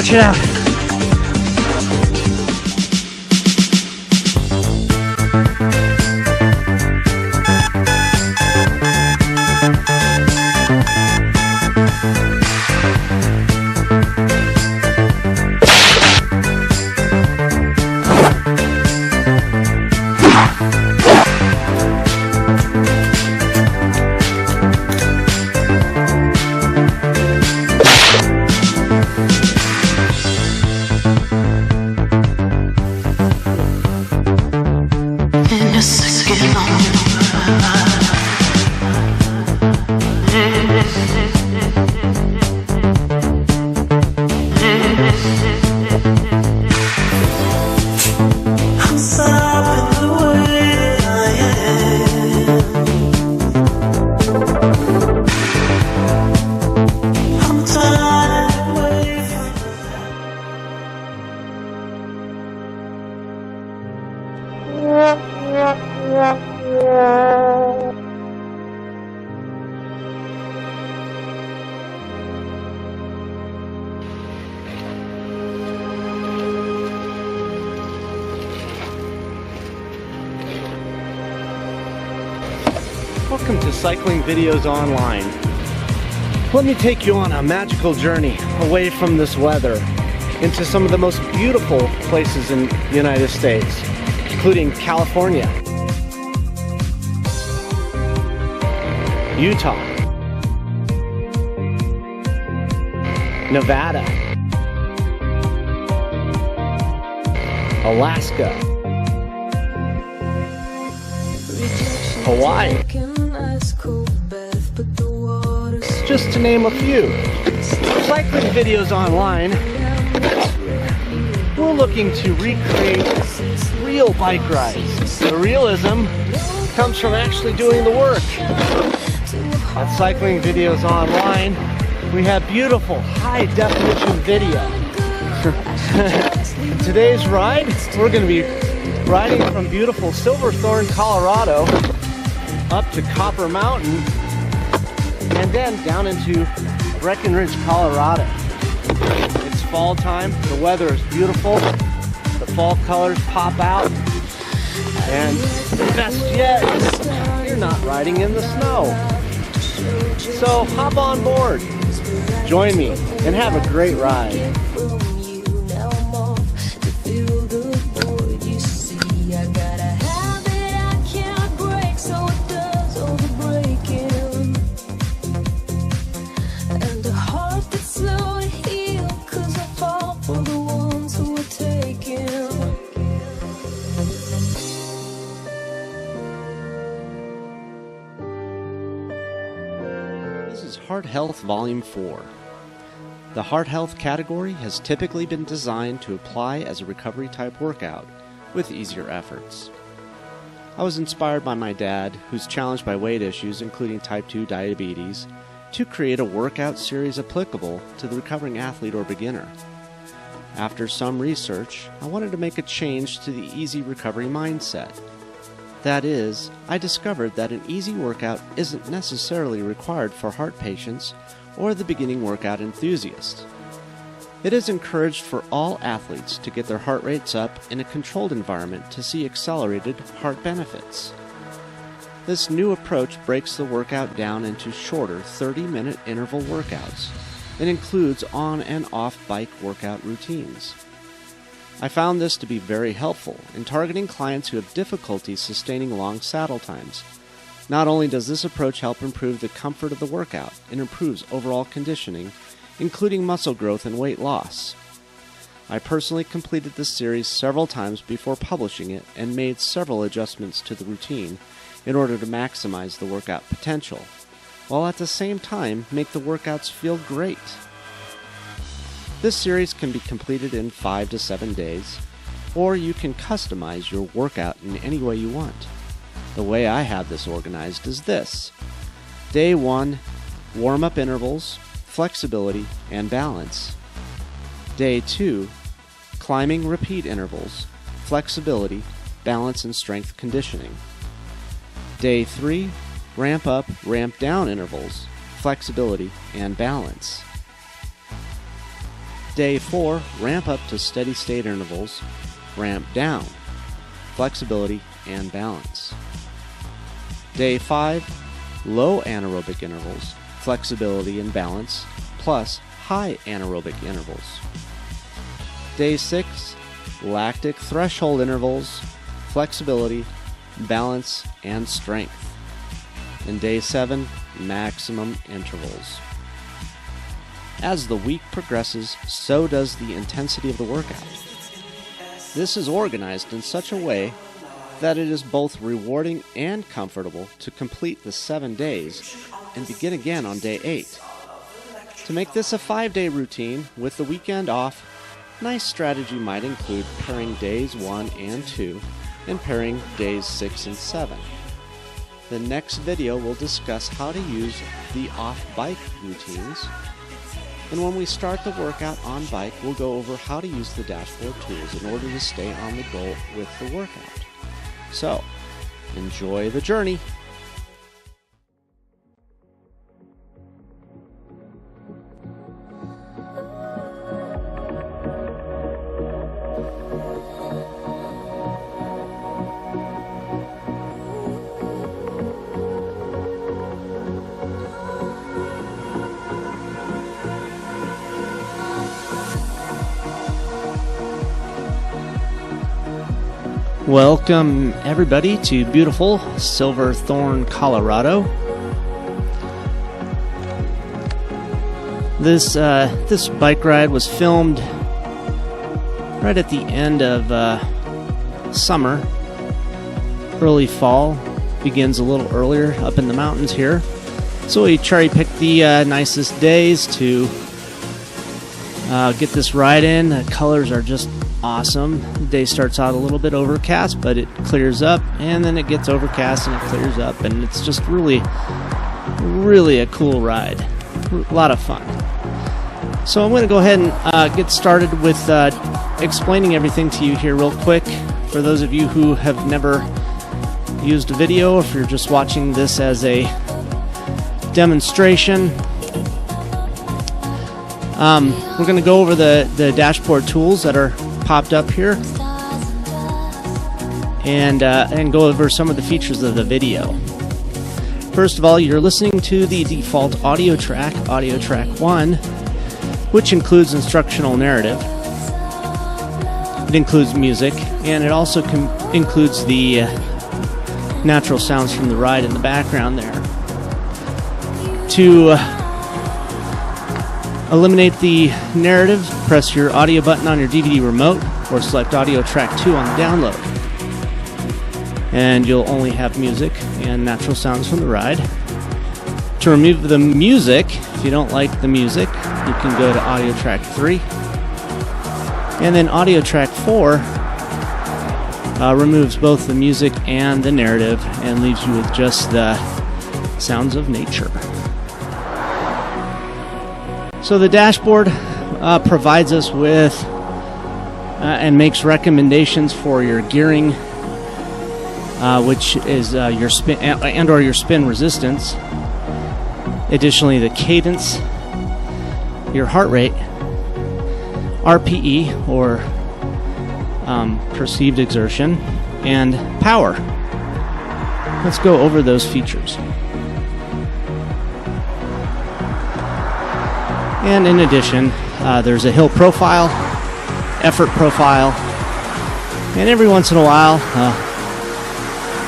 stretch it out. Welcome to Cycling Videos Online. Let me take you on a magical journey away from this weather into some of the most beautiful places in the United States, including California, Utah, Nevada, Alaska, Hawaii, just to name a few. Cycling Videos Online, we're looking to recreate real bike rides. The realism comes from actually doing the work. At Cycling Videos Online, we have beautiful high-definition video. In today's ride, we're going to be riding from beautiful Silverthorne, Colorado, up to Copper Mountain, and then down into Breckenridge, Colorado. It's fall time, the weather is beautiful, the fall colors pop out, and best yet, you're not riding in the snow. So hop on board, join me, and have a great ride. This is Heart Health Volume 4. The Heart Health category has typically been designed to apply as a recovery type workout with easier efforts. I was inspired by my dad, who's challenged by weight issues including type 2 diabetes, to create a workout series applicable to the recovering athlete or beginner. After some research, I wanted to make a change to the easy recovery mindset. That is, I discovered that an easy workout isn't necessarily required for heart patients or the beginning workout enthusiast. It is encouraged for all athletes to get their heart rates up in a controlled environment to see accelerated heart benefits. This new approach breaks the workout down into shorter 30-minute interval workouts and includes on and off bike workout routines. I found this to be very helpful in targeting clients who have difficulty sustaining long saddle times. Not only does this approach help improve the comfort of the workout, it improves overall conditioning, including muscle growth and weight loss. I personally completed this series several times before publishing it and made several adjustments to the routine in order to maximize the workout potential, while at the same time make the workouts feel great. This series can be completed in 5 to 7 days, or you can customize your workout in any way you want. The way I have this organized is this. Day 1, warm-up intervals, flexibility, and balance. Day 2, climbing repeat intervals, flexibility, balance, and strength conditioning. Day 3, ramp up, ramp down intervals, flexibility, and balance. Day 4, ramp up to steady state intervals, ramp down, flexibility and balance. Day 5, low anaerobic intervals, flexibility and balance, plus high anaerobic intervals. Day 6, lactic threshold intervals, flexibility, balance, and strength. And Day 7, maximum intervals. As the week progresses, so does the intensity of the workout. This is organized in such a way that it is both rewarding and comfortable to complete the 7 days and begin again on Day 8. To make this a 5-day routine with the weekend off, nice strategy might include pairing Days 1 and 2 and pairing Days 6 and 7. The next video will discuss how to use the off-bike routines. And when we start the workout on bike, we'll go over how to use the dashboard tools in order to stay on the goal with the workout. So, enjoy the journey. Welcome everybody to beautiful Silverthorne, Colorado. This bike ride was filmed right at the end of summer. Early fall begins a little earlier up in the mountains here. So we cherry-picked the nicest days to get this ride in. The colors are just awesome. The day starts out a little bit overcast, but it clears up, and then it gets overcast and it clears up, and it's just really a cool ride. A lot of fun. So I'm going to go ahead and get started with explaining everything to you here real quick. For those of you who have never used a video, if you're just watching this as a demonstration, we're going to go over the dashboard tools that are popped up here, and go over some of the features of the video. First of all, you're listening to the default audio track 1, which includes instructional narrative. It includes music, and it also includes the natural sounds from the ride in the background there. To eliminate the narrative, press your audio button on your DVD remote or select audio track 2 on the download. And you'll only have music and natural sounds from the ride. To remove the music, if you don't like the music, you can go to audio track 3. And then audio track 4 removes both the music and the narrative and leaves you with just the sounds of nature. So the dashboard provides us with and makes recommendations for your gearing, which is your spin and/or your spin resistance. Additionally, the cadence, your heart rate, RPE or perceived exertion, and power. Let's go over those features. And in addition, there's a hill profile, effort profile, and every once in a while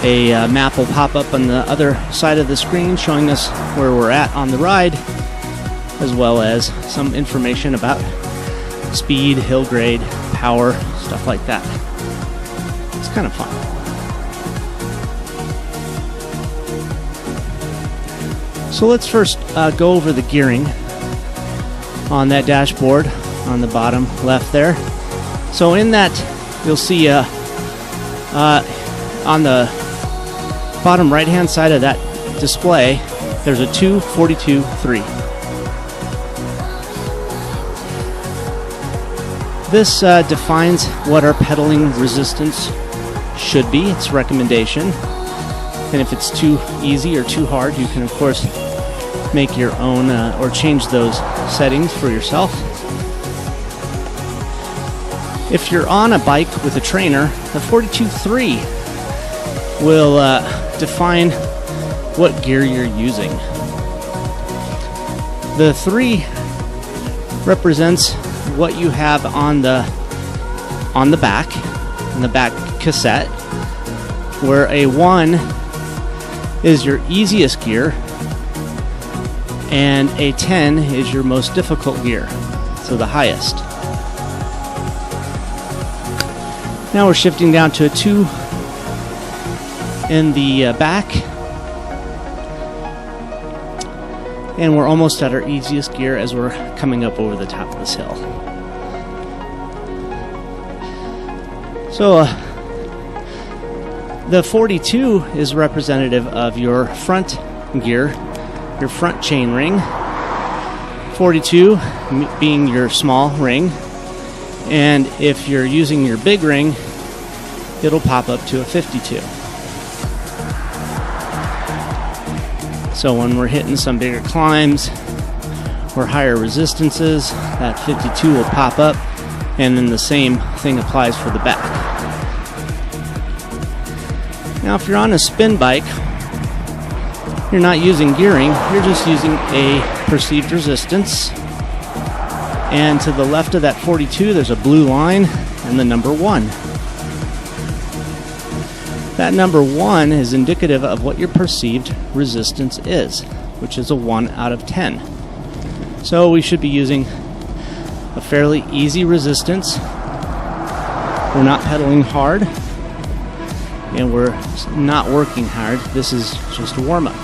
a map will pop up on the other side of the screen showing us where we're at on the ride, as well as some information about speed, hill grade, power, stuff like that. It's kind of fun. So let's first go over the gearing on that dashboard on the bottom left there. So in that, you'll see on the bottom right hand side of that display, there's a 2, 42, 3. This defines what our pedaling resistance should be, its recommendation. And if it's too easy or too hard, you can of course make your own or change those settings for yourself. If you're on a bike with a trainer, the 42.3 will define what gear you're using. The 3 represents what you have on the back, in the back cassette, where a 1 is your easiest gear and a 10 is your most difficult gear, so the highest. Now we're shifting down to a 2 in the back, and we're almost at our easiest gear as we're coming up over the top of this hill. So the 42 is representative of your front gear, your front chain ring. 42 being your small ring. And if you're using your big ring, it'll pop up to a 52. So when we're hitting some bigger climbs or higher resistances, that 52 will pop up, and then the same thing applies for the back. Now if you're on a spin bike, you're not using gearing, you're just using a perceived resistance. And to the left of that 42, there's a blue line and the number 1. That number 1 is indicative of what your perceived resistance is, which is a 1 out of 10. So we should be using a fairly easy resistance. We're not pedaling hard, and we're not working hard. This is just a warm-up.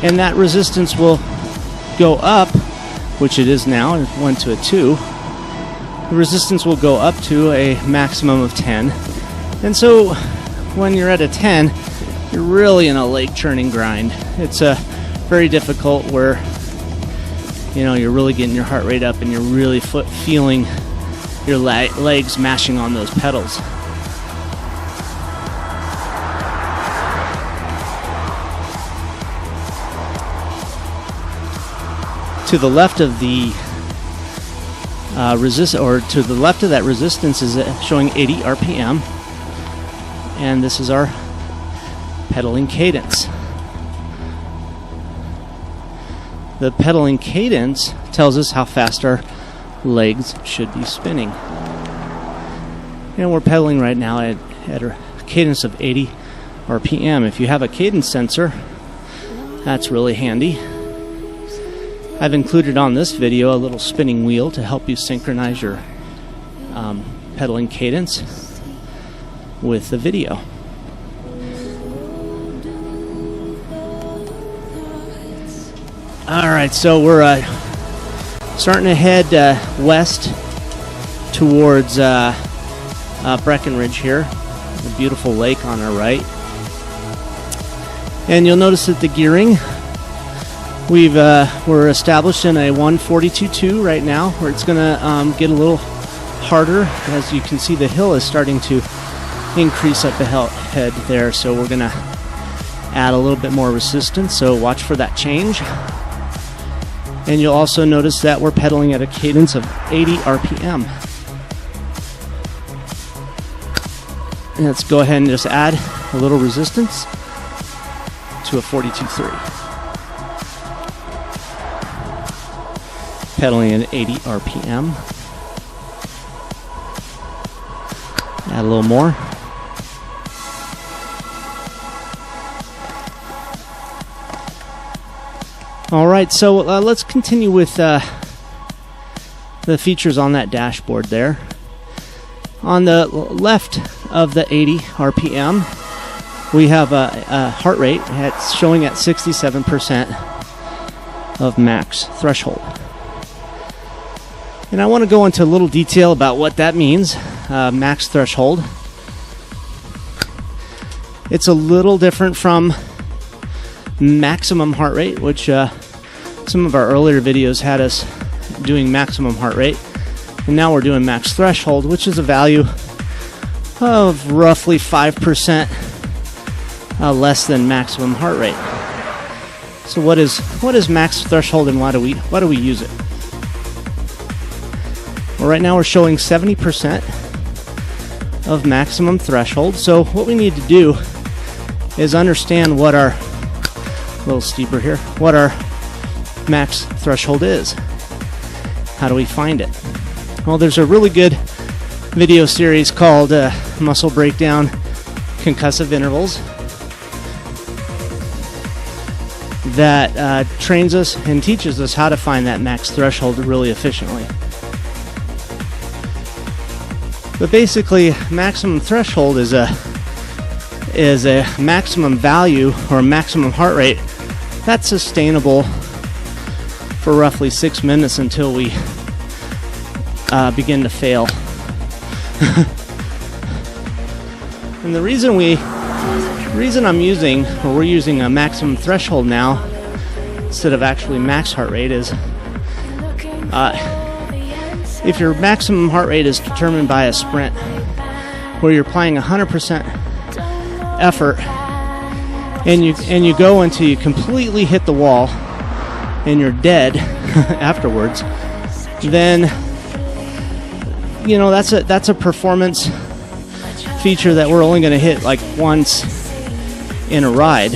And that resistance will go up, which it is now, it went to a 2. The resistance will go up to a maximum of 10. And so when you're at a 10, you're really in a leg churning grind. It's very difficult where you're really getting your heart rate up and you're really feeling your legs mashing on those pedals. To the left of the to the left of that resistance is showing 80 RPM, and this is our pedaling cadence. The pedaling cadence tells us how fast our legs should be spinning, and we're pedaling right now at a cadence of 80 RPM. If you have a cadence sensor, that's really handy. I've included on this video a little spinning wheel to help you synchronize your pedaling cadence with the video. Alright, so we're starting to head west towards Breckenridge here, a beautiful lake on our right. And you'll notice that the gearing, we're established in a 142.2 right now, where it's going to get a little harder. As you can see, the hill is starting to increase up ahead there, so we're going to add a little bit more resistance, so watch for that change. And you'll also notice that we're pedaling at a cadence of 80 RPM. And let's go ahead and just add a little resistance to a 42.3. Pedaling at 80 RPM. Add a little more. Alright, so let's continue with the features on that dashboard there. On the left of the 80 RPM, we have a heart rate showing at 67% of max threshold. And I want to go into a little detail about what that means, max threshold. It's a little different from maximum heart rate, which some of our earlier videos had us doing maximum heart rate. And now we're doing max threshold, which is a value of roughly 5% less than maximum heart rate. So what is max threshold, and why do we use it? Well, right now we're showing 70% of maximum threshold. So what we need to do is understand what our, a little steeper here, what our max threshold is. How do we find it? Well, there's a really good video series called Muscle Breakdown Concussive Intervals that trains us and teaches us how to find that max threshold really efficiently. But basically, maximum threshold is a maximum value or a maximum heart rate that's sustainable for roughly 6 minutes until we begin to fail. And the reason we're using a maximum threshold now instead of actually max heart rate is if your maximum heart rate is determined by a sprint where you're applying 100% effort and you go until you completely hit the wall and you're dead afterwards, then that's a performance feature that we're only going to hit like once in a ride.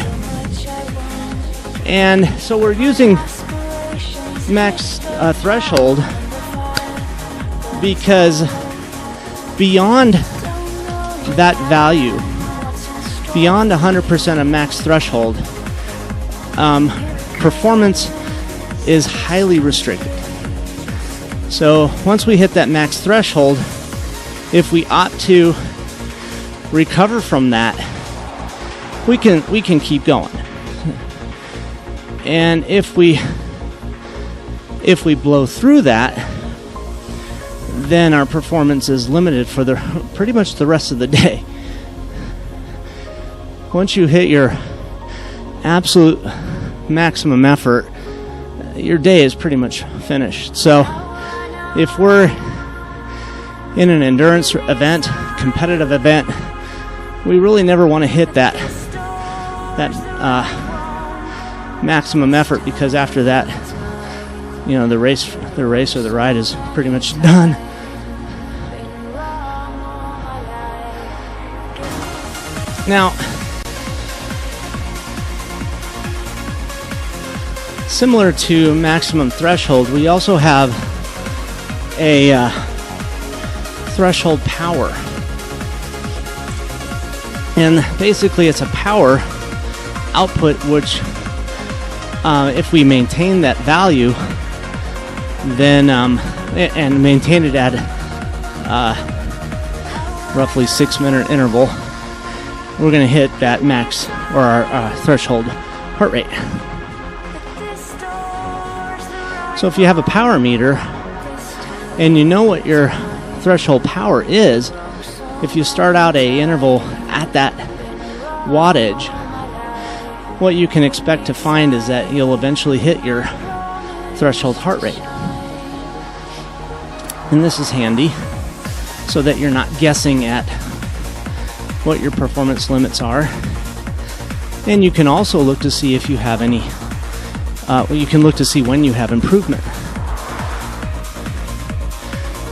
And so we're using max threshold because beyond that value, beyond 100% of max threshold, performance is highly restricted. So once we hit that max threshold, if we opt to recover from that, we can keep going. And if we blow through that, then our performance is limited for pretty much the rest of the day. Once you hit your absolute maximum effort, your day is pretty much finished. So if we're in an endurance event, competitive event, we really never want to hit that maximum effort, because after that, the race or the ride is pretty much done. Now, similar to maximum threshold, we also have a threshold power. And basically it's a power output which, if we maintain that value, then and maintain it at roughly 6 minute interval, we're going to hit that max or our threshold heart rate. So if you have a power meter and you know what your threshold power is, if you start out a interval at that wattage, what you can expect to find is that you'll eventually hit your threshold heart rate. And this is handy so that you're not guessing at what your performance limits are. And you can also look to see if you have any, you can look to see when you have improvement.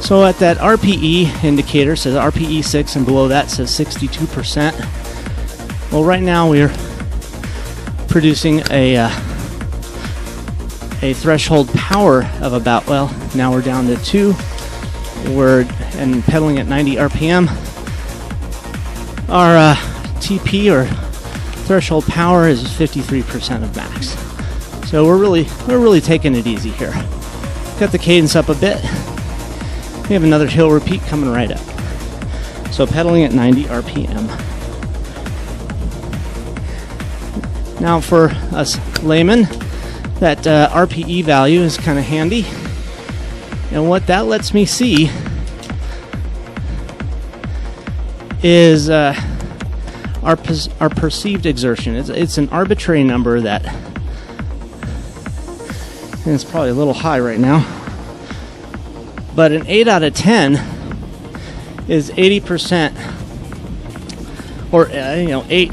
So at that RPE indicator, says RPE 6, and below that says 62%. Well, right now we're producing a threshold power of about, well, now we're down to 2. And pedaling at 90 RPM. Our TP or threshold power is 53% of max. So we're really taking it easy here. Got the cadence up a bit. We have another hill repeat coming right up. So pedaling at 90 RPM. Now for us laymen, that RPE value is kind of handy. And what that lets me see is our perceived exertion. It's an arbitrary number that, and it's probably a little high right now, but an 8 out of 10 is 80%, or 8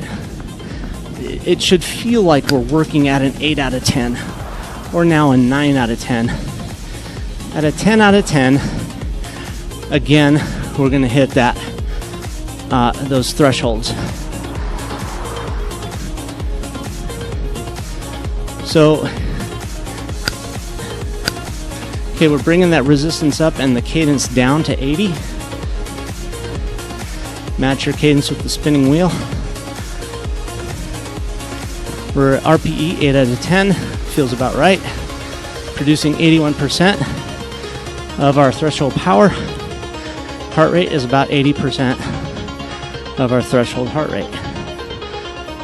it should feel like we're working at an 8 out of 10, or now a 9 out of 10. At a 10 out of 10, again, we're going to hit that those thresholds. So, okay, we're bringing that resistance up and the cadence down to 80. Match your cadence with the spinning wheel. We're RPE 8 out of 10, feels about right. Producing 81% of our threshold power. Heart rate is about 80% of our threshold heart rate.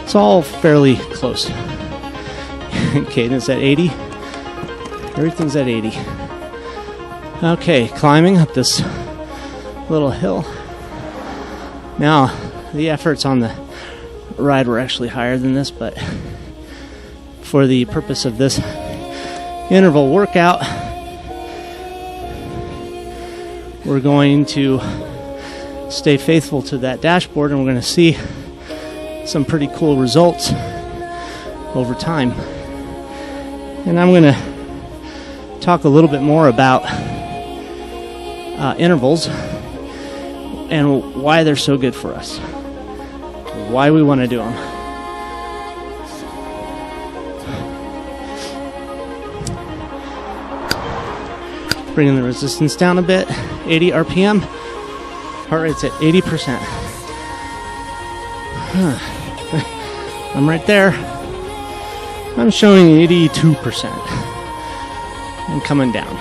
It's all fairly close. Cadence at 80. Everything's at 80. Okay, climbing up this little hill. Now, the efforts on the ride were actually higher than this, but for the purpose of this interval workout, we're going to stay faithful to that dashboard, and we're going to see some pretty cool results over time. And I'm going to talk a little bit more about intervals and why they're so good for us, why we want to do them. Bringing the resistance down a bit, 80 RPM, heart rate's at 80%. I'm right there. I'm showing 82% and coming down.